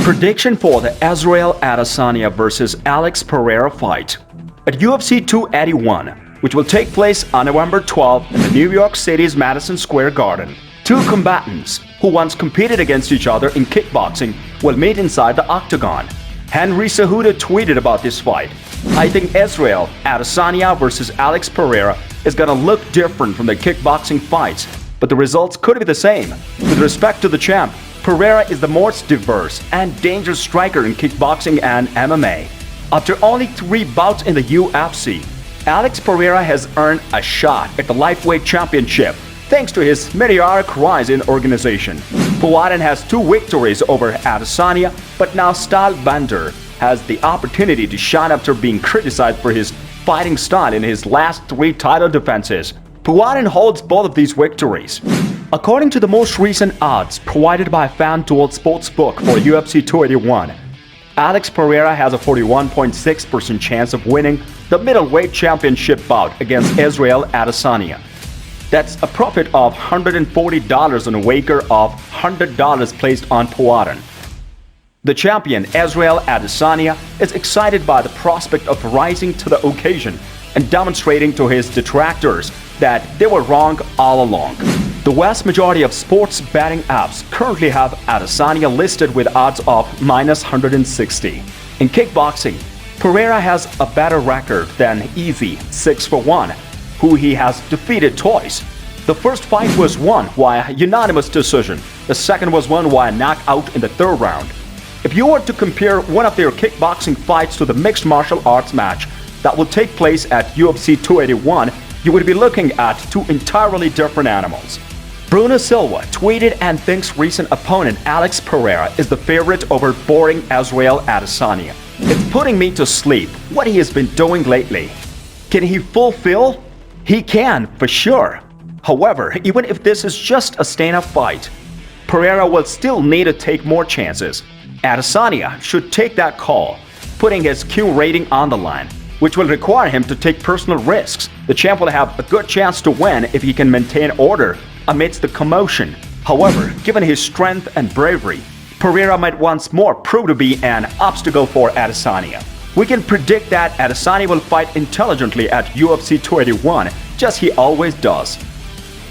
Prediction for the Israel Adesanya vs Alex Pereira fight at UFC 281, which will take place on November 12 in the New York City's Madison Square Garden. Two combatants who once competed against each other in kickboxing will meet inside the octagon. Henry Cejudo tweeted about this fight. "I think Israel Adesanya vs Alex Pereira is gonna look different from the kickboxing fights, but the results could be the same. With respect to the champ, Pereira is the most diverse and dangerous striker in kickboxing and MMA. After only 3 bouts in the UFC, Alex Pereira has earned a shot at the lightweight championship thanks to his meteoric rise in organization. Paulo has 2 victories over Adesanya, but now Stylebender has the opportunity to shine after being criticized for his fighting style in his last 3 title defenses. Paulo holds both of these victories. According to the most recent odds provided by FanDuel Sportsbook for UFC 281, Alex Pereira has a 41.6% chance of winning the middleweight championship bout against Israel Adesanya. That's a profit of $140 on a wager of $100 placed on Paulo. The champion, Israel Adesanya, is excited by the prospect of rising to the occasion and demonstrating to his detractors that they were wrong all along. The vast majority of sports betting apps currently have Adesanya listed with odds of -160. In kickboxing, Pereira has a better record than Easy 6-1, who he has defeated twice. The first fight was won via unanimous decision. The second was won via knockout in the 3rd round. If you were to compare one of their kickboxing fights to the mixed martial arts match that will take place at UFC 281, you would be looking at 2 entirely different animals. Bruno Silva tweeted and thinks recent opponent Alex Pereira is the favorite over boring Israel Adesanya. "It's putting me to sleep what he has been doing lately. Can he fulfill? He can, for sure. However, even if this is just a stand-up fight, Pereira will still need to take more chances. Adesanya should take that call, putting his Q rating on the line, which will require him to take personal risks. The champ will have a good chance to win if he can maintain order amidst the commotion. However, given his strength and bravery, Pereira might once more prove to be an obstacle for Adesanya. We can predict that Adesanya will fight intelligently at UFC 281, just he always does.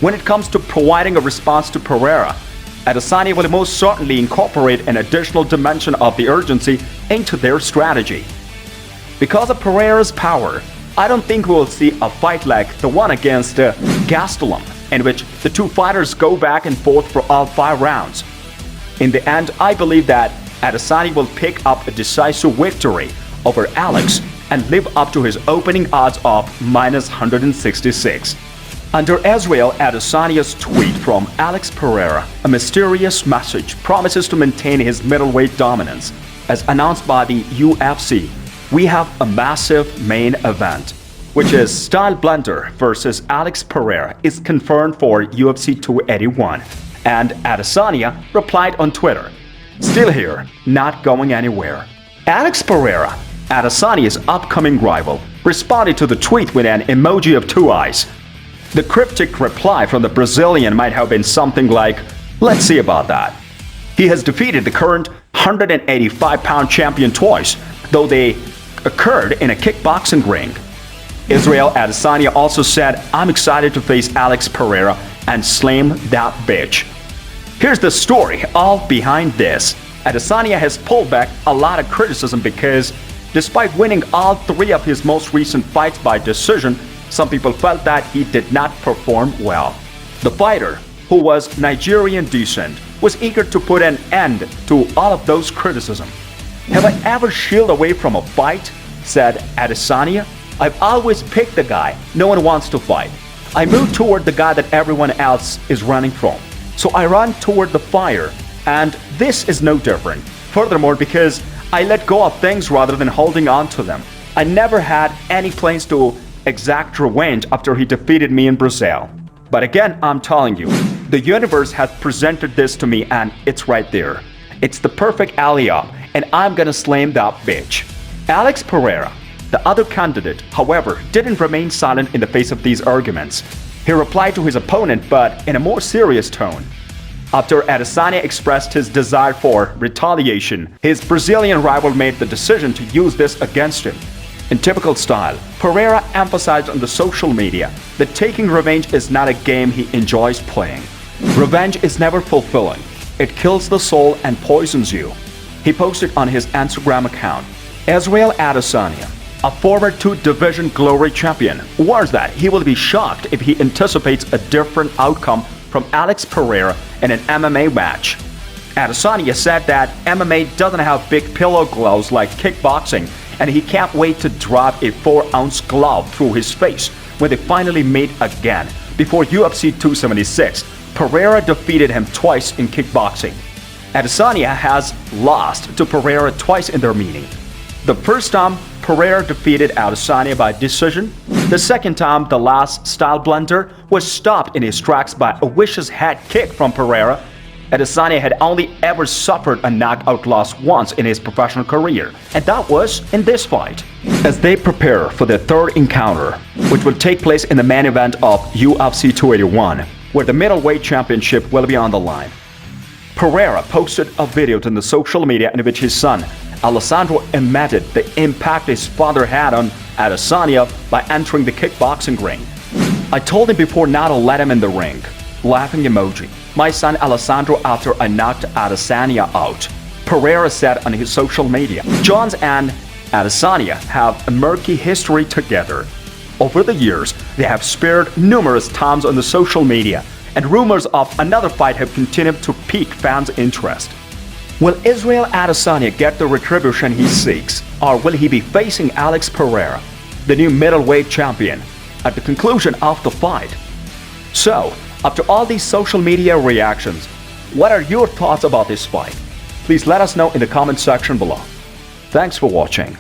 When it comes to providing a response to Pereira, Adesanya will most certainly incorporate an additional dimension of the urgency into their strategy. Because of Pereira's power, I don't think we'll see a fight like the one against Gastelum, in which the 2 fighters go back and forth for all 5 rounds. In the end, I believe that Adesanya will pick up a decisive victory over Alex and live up to his opening odds of -166. Under Israel Adesanya's tweet from Alex Pereira, a mysterious message promises to maintain his middleweight dominance. As announced by the UFC, we have a massive main event, which is Stylebender vs Alex Pereira, is confirmed for UFC 281. And Adesanya replied on Twitter, "Still here, not going anywhere." Alex Pereira, Adesanya's upcoming rival, responded to the tweet with an emoji of 2 eyes. The cryptic reply from the Brazilian might have been something like, "Let's see about that." He has defeated the current 185-pound champion twice, though they occurred in a kickboxing ring. Israel Adesanya also said, "I'm excited to face Alex Pereira and slam that bitch." Here's the story all behind this. Adesanya has pulled back a lot of criticism because, despite winning all 3 of his most recent fights by decision, some people felt that he did not perform well. The fighter, who was Nigerian descent, was eager to put an end to all of those criticism. "Have I ever shield away from a fight?" said Adesanya. "I've always picked the guy no one wants to fight. I move toward the guy that everyone else is running from. So I run toward the fire, and this is no different. Furthermore, because I let go of things rather than holding on to them. I never had any plans to exact revenge after he defeated me in Brazil. But again, I'm telling you, the universe has presented this to me and it's right there. It's the perfect alley-oop, and I'm gonna slam that bitch." Alex Pereira, the other candidate, however, didn't remain silent in the face of these arguments. He replied to his opponent, but in a more serious tone. After Adesanya expressed his desire for retaliation, his Brazilian rival made the decision to use this against him. In typical style, Pereira emphasized on the social media that taking revenge is not a game he enjoys playing. Revenge is never fulfilling. It kills the soul and poisons you. He posted on his Instagram account, Israel Adesanya, a former two-division glory champion, warns that he will be shocked if he anticipates a different outcome from Alex Pereira in an MMA match. Adesanya said that MMA doesn't have big pillow gloves like kickboxing, and he can't wait to drop a 4-ounce glove through his face when they finally meet again. Before UFC 276, Pereira defeated him twice in kickboxing. Adesanya has lost to Pereira twice in their meeting. The first time, Pereira defeated Adesanya by decision. The second time, the last style blender was stopped in his tracks by a vicious head kick from Pereira. Adesanya had only ever suffered a knockout loss once in his professional career, and that was in this fight. As they prepare for their third encounter, which will take place in the main event of UFC 281, where the middleweight championship will be on the line, Pereira posted a video to the social media in which his son, Alessandro, admitted the impact his father had on Adesanya by entering the kickboxing ring. I told him before not to let him in the ring. Laughing emoji. My son Alessandro after I knocked Adesanya out, Pereira said on his social media. Jones and Adesanya have a murky history together. Over the years, they have spared numerous times on the social media, and rumors of another fight have continued to pique fans' interest. Will Israel Adesanya get the retribution he seeks, or will he be facing Alex Pereira, the new middleweight champion, at the conclusion of the fight? So, after all these social media reactions, what are your thoughts about this fight? Please let us know in the comment section below. Thanks for watching.